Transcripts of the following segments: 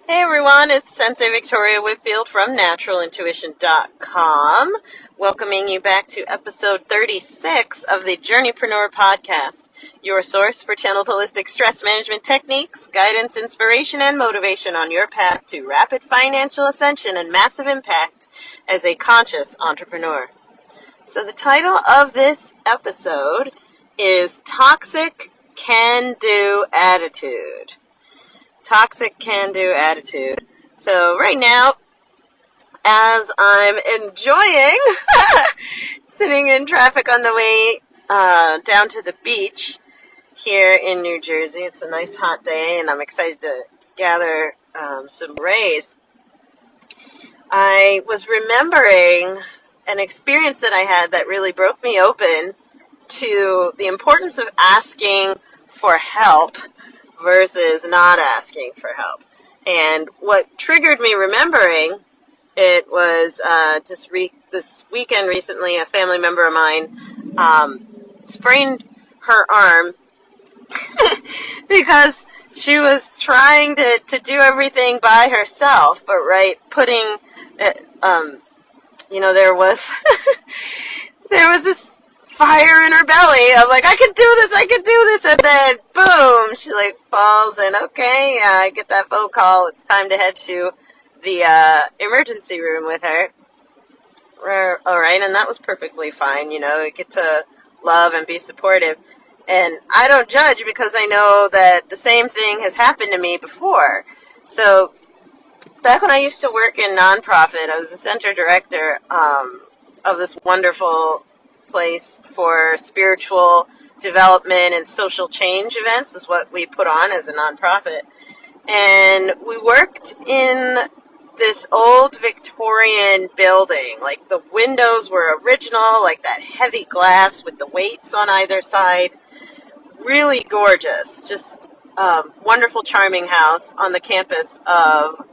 Hey everyone, it's Sensei Victoria Whitfield from naturalintuition.com, welcoming you back to episode 36 of the Journeypreneur Podcast, your source for channeled holistic stress management techniques, guidance, inspiration, and motivation on your path to rapid financial ascension and massive impact as a conscious entrepreneur. So the title of this episode is Toxic Can-Do Attitude. Toxic can-do attitude. So right now, as I'm enjoying sitting in traffic on the way down to the beach here in New Jersey, it's a nice hot day and I'm excited to gather some rays. I was remembering an experience that I had that really broke me open to the importance of asking for help versus not asking for help. And what triggered me remembering it was this weekend recently, a family member of mine sprained her arm because she was trying to do everything by herself, but putting there was there was this fire in her belly. I'm like, I can do this, and then boom, she falls, and okay, I get that phone call. It's time to head to the emergency room with her. All right, and that was perfectly fine. I get to love and be supportive, and I don't judge because I know that the same thing has happened to me before. So back when I used to work in nonprofit, I was the center director of this wonderful place for spiritual development and social change events is what we put on as a nonprofit. And we worked in this old Victorian building. The windows were original, that heavy glass with the weights on either side. Really gorgeous. Just wonderful, charming house on the campus of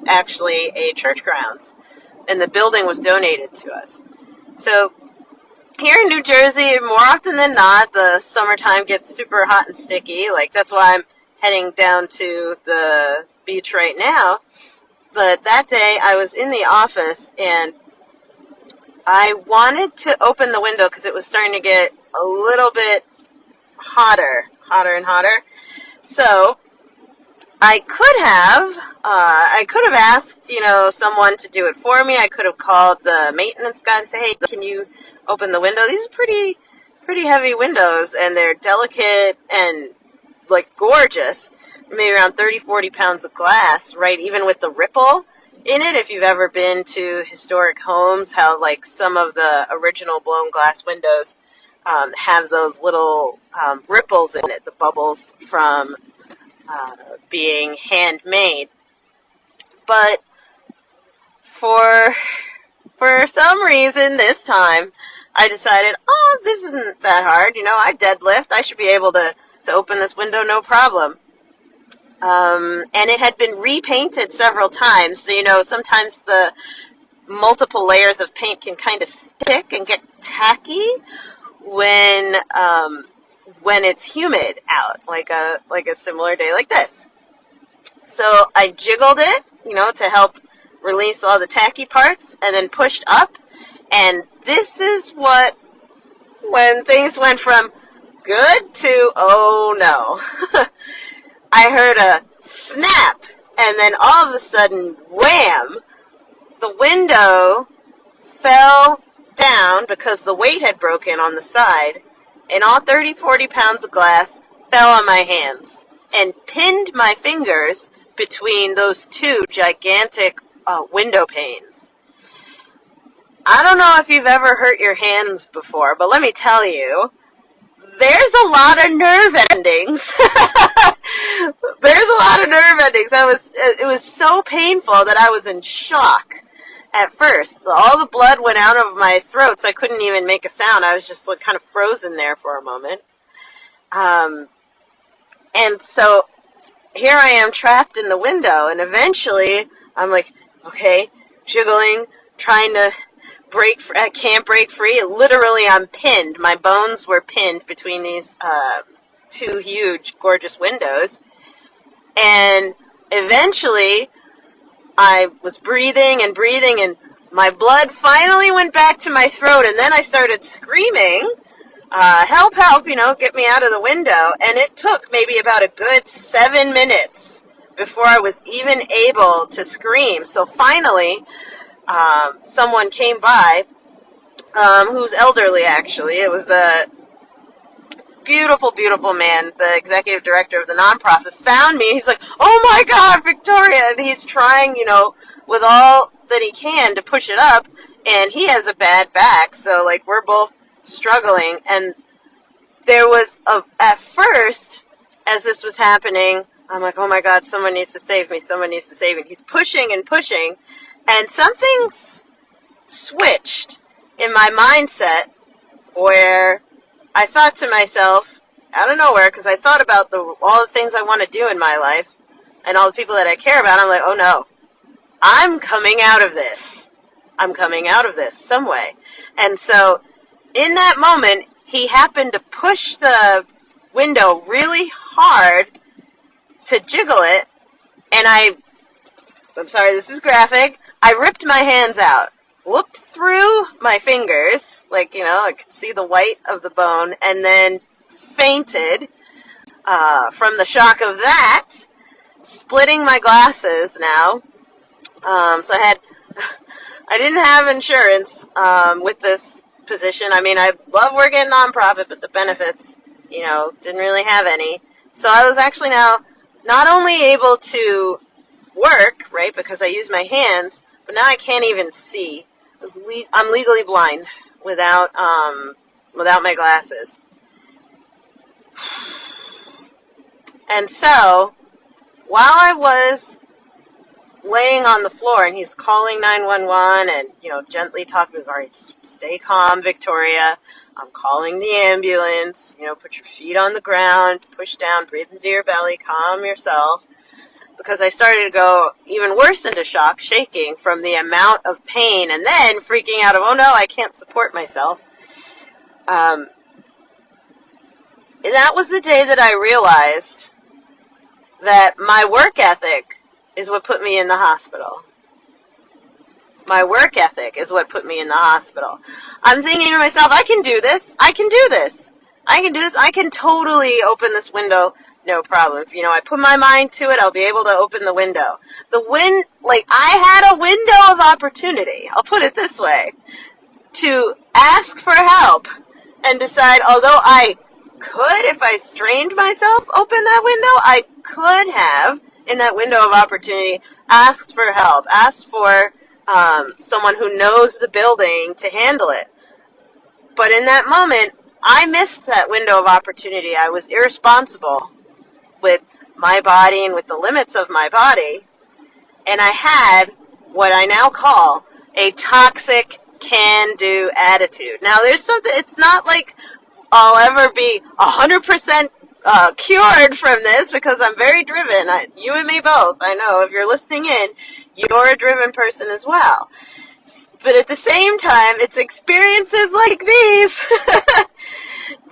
actually a church grounds. And the building was donated to us. So here in New Jersey, more often than not, the summertime gets super hot and sticky. That's why I'm heading down to the beach right now. But that day, I was in the office, and I wanted to open the window because it was starting to get a little bit hotter and hotter. So I could have asked, someone to do it for me. I could have called the maintenance guy to say, hey, can you open the window? These are pretty heavy windows, and they're delicate and gorgeous. Maybe around 30-40 pounds of glass, right? Even with the ripple in it. If you've ever been to historic homes, how some of the original blown glass windows have those little ripples in it, the bubbles from being handmade. But for some reason this time, I decided, this isn't that hard. I deadlift. I should be able to open this window, no problem. And it had been repainted several times. So, sometimes the multiple layers of paint can kind of stick and get tacky when it's humid out, like a similar day like this. So I jiggled it, to help release all the tacky parts, and then pushed up. And this is when things went from good to, oh no. I heard a snap, and then all of a sudden, wham, the window fell down because the weight had broken on the side, and all 30-40 pounds of glass fell on my hands and pinned my fingers between those two gigantic window panes. I don't know if you've ever hurt your hands before, but let me tell you, there's a lot of nerve endings. It was so painful that I was in shock at first. All the blood went out of my throat, so I couldn't even make a sound. I was just kind of frozen there for a moment. And so here I am trapped in the window, and eventually I'm okay, jiggling, trying to I can't break free. Literally, I'm pinned. My bones were pinned between these two huge, gorgeous windows. And Eventually, I was breathing, and my blood finally went back to my throat, and then I started screaming, help, help, get me out of the window. And it took maybe about a good 7 minutes before I was even able to scream. So finally, someone came by, who's elderly, actually. It was the beautiful, beautiful man, the executive director of the nonprofit, found me. He's like, oh my God, Victoria. And he's trying, with all that he can to push it up. And he has a bad back. So, we're both struggling. And there was, at first, as this was happening, I'm like, oh my God, someone needs to save me. Someone needs to save me. He's pushing and pushing. And something's switched in my mindset where I thought to myself, out of nowhere, because I thought about all the things I want to do in my life and all the people that I care about. I'm like, oh no, I'm coming out of this. I'm coming out of this some way. And so in that moment, he happened to push the window really hard to jiggle it. And I'm sorry, this is graphic. I ripped my hands out. Looked through my fingers, I could see the white of the bone, and then fainted from the shock of that, splitting my glasses now. So I didn't have insurance with this position. I mean, I love working at nonprofit, but the benefits, didn't really have any. So I was actually now not only able to work, right, because I use my hands, but now I can't even see. I'm legally blind without my glasses. And so, while I was laying on the floor and he's calling 911 and, gently talking, all right, stay calm, Victoria. I'm calling the ambulance. Put your feet on the ground, push down, breathe into your belly, calm yourself. Because I started to go even worse into shock, shaking from the amount of pain, and then freaking out of, oh no, I can't support myself. That was the day that I realized that my work ethic is what put me in the hospital. My work ethic is what put me in the hospital. I'm thinking to myself, I can do this. I can do this. I can do this. I can totally open this window. No problem. If, I put my mind to it, I'll be able to open the window. I had a window of opportunity, I'll put it this way, to ask for help and decide, although I could, if I strained myself, open that window, I could have, in that window of opportunity, asked for help, asked for someone who knows the building to handle it. But in that moment, I missed that window of opportunity. I was irresponsible with my body and with the limits of my body. And I had what I now call a toxic can-do attitude. Now, there's something, it's not like I'll ever be 100% cured from this because I'm very driven. You and me both. I know if you're listening in, you're a driven person as well. But at the same time, it's experiences like these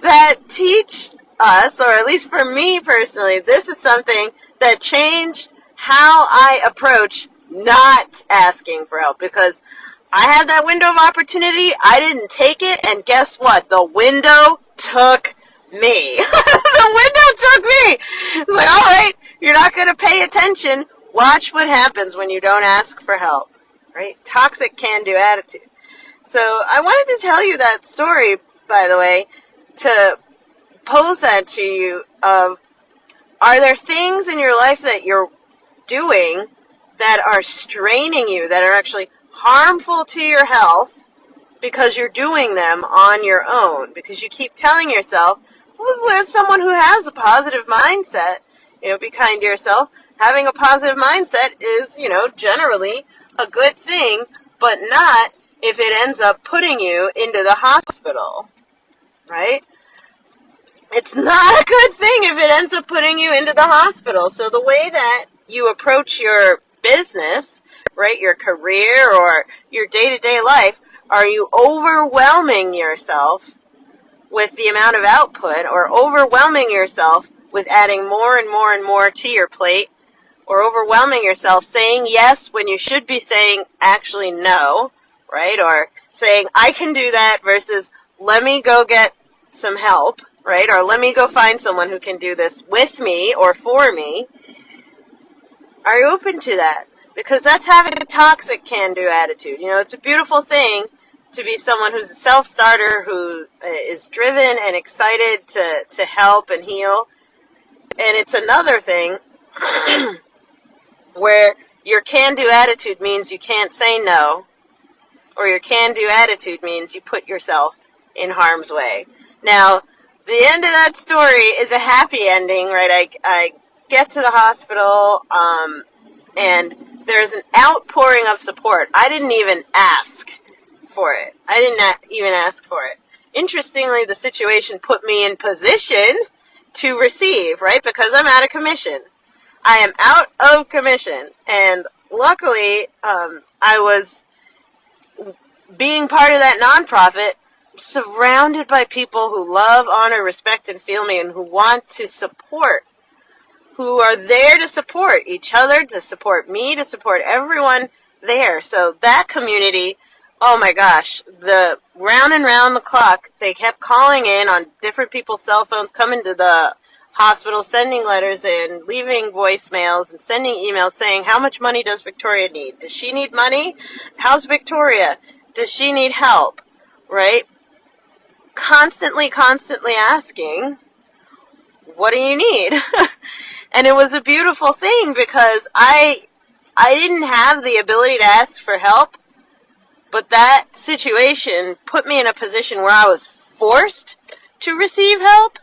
that teach us, or at least for me personally, this is something that changed how I approach not asking for help, because I had that window of opportunity, I didn't take it, and guess what? The window took me. The window took me. It's like, all right, you're not going to pay attention. Watch what happens when you don't ask for help, right? Toxic can-do attitude. So I wanted to tell you that story, by the way, to pose that to you of, are there things in your life that you're doing that are straining you, that are actually harmful to your health because you're doing them on your own? Because you keep telling yourself, well, as someone who has a positive mindset, be kind to yourself. Having a positive mindset is, generally a good thing, but not if it ends up putting you into the hospital, right? It's not a good thing if it ends up putting you into the hospital. So the way that you approach your business, right, your career or your day-to-day life, are you overwhelming yourself with the amount of output, or overwhelming yourself with adding more and more and more to your plate, or overwhelming yourself, saying yes when you should be saying actually no, right? Or saying I can do that versus let me go get some help, right? Or let me go find someone who can do this with me or for me. Are you open to that? Because that's having a toxic can-do attitude. You know, it's a beautiful thing to be someone who's a self-starter, who is driven and excited to help and heal. And it's another thing where your can-do attitude means you can't say no, or your can-do attitude means you put yourself in harm's way. Now, the end of that story is a happy ending, right? I get to the hospital, and there's an outpouring of support. I didn't even ask for it. I didn't even ask for it. Interestingly, the situation put me in position to receive, right? Because I'm out of commission. I am out of commission. And luckily, I was being part of that nonprofit, surrounded by people who love, honor, respect, and feel me, and who want to support, who are there to support each other, to support me, to support everyone there. So that community, oh my gosh, the round and round the clock, they kept calling in on different people's cell phones, coming to the hospital, sending letters in, leaving voicemails, and sending emails saying, how much money does Victoria need? Does she need money? How's Victoria? Does she need help? Right? Constantly asking, what do you need? And it was a beautiful thing because I didn't have the ability to ask for help, but that situation put me in a position where I was forced to receive help.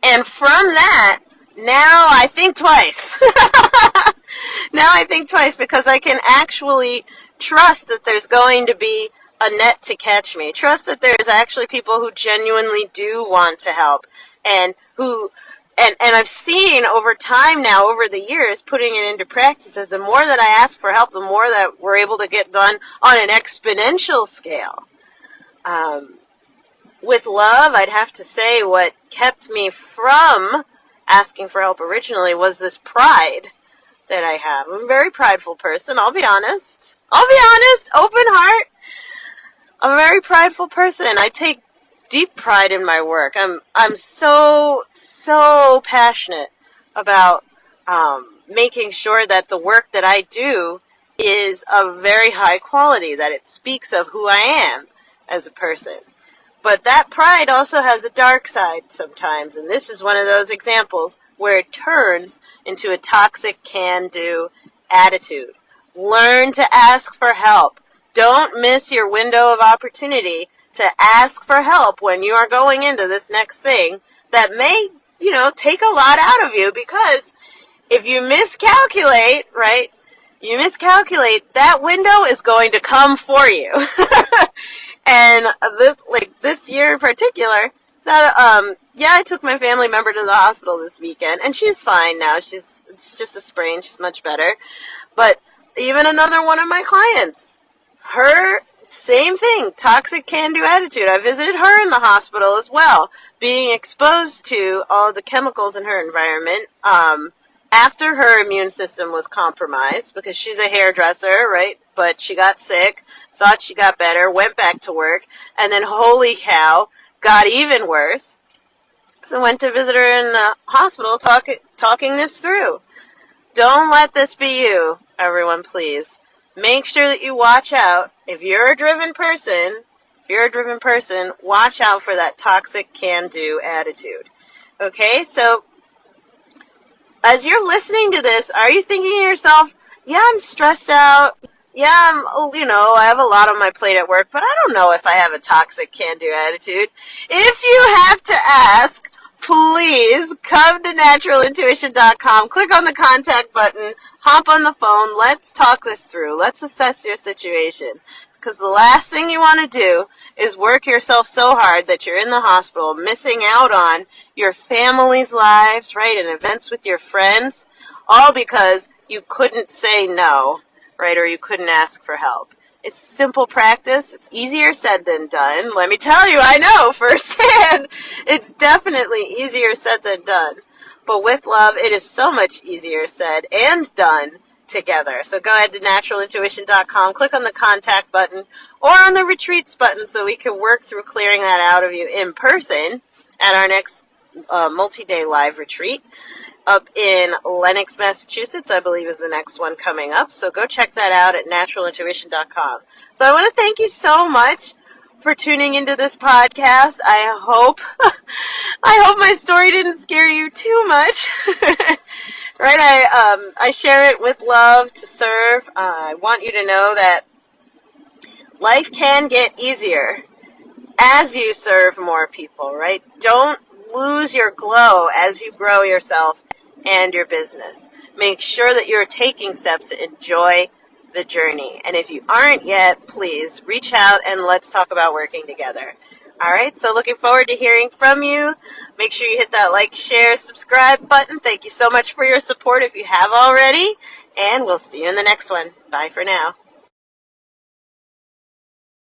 And from that, now I think twice. Now I think twice because I can actually trust that there's going to be a net to catch me. Trust that there's actually people who genuinely do want to help and who... And I've seen over time now, over the years, putting it into practice, that the more that I ask for help, the more that we're able to get done on an exponential scale. With love, I'd have to say what kept me from asking for help originally was this pride that I have. I'm a very prideful person, I'll be honest. Open heart. I'm a very prideful person. I take deep pride in my work. I'm so passionate about making sure that the work that I do is of very high quality, that it speaks of who I am as a person. But that pride also has a dark side sometimes, and this is one of those examples where it turns into a toxic can-do attitude. Learn to ask for help. Don't miss your window of opportunity to ask for help when you are going into this next thing that may, take a lot out of you, because if you miscalculate, right, that window is going to come for you. And this year in particular, I took my family member to the hospital this weekend, and she's fine now. It's just a sprain. She's much better. But even another one of my clients, her same thing, toxic can-do attitude. I visited her in the hospital as well, being exposed to all the chemicals in her environment after her immune system was compromised, because she's a hairdresser, right? But she got sick, thought she got better, went back to work, and then holy cow, got even worse. So went to visit her in the hospital talking this through. Don't let this be you, everyone, please. Make sure that you watch out. If you're a driven person, watch out for that toxic can-do attitude. Okay, so as you're listening to this, are you thinking to yourself, yeah, I'm stressed out. Yeah, I have a lot on my plate at work, but I don't know if I have a toxic can-do attitude. If you have to ask, please come to naturalintuition.com, click on the contact button, hop on the phone, let's talk this through. Let's assess your situation. Because the last thing you want to do is work yourself so hard that you're in the hospital, missing out on your family's lives, right, and events with your friends, all because you couldn't say no, right, or you couldn't ask for help. It's simple practice. It's easier said than done. Let me tell you, I know firsthand. It's definitely easier said than done. But with love, it is so much easier said and done together. So go ahead to naturalintuition.com, click on the contact button or on the retreats button so we can work through clearing that out of you in person at our next multi-day live retreat up in Lenox, Massachusetts, I believe is the next one coming up. So go check that out at naturalintuition.com. So I want to thank you so much for tuning into this podcast. I hope my story didn't scare you too much. Right? I share it with love to serve. I want you to know that life can get easier as you serve more people, right? Don't lose your glow as you grow yourself and your business. Make sure that you're taking steps to enjoy the journey. And if you aren't yet, please reach out and let's talk about working together. All right, so looking forward to hearing from you. Make sure you hit that like, share, subscribe button. Thank you so much for your support if you have already. And we'll see you in the next one. Bye for now.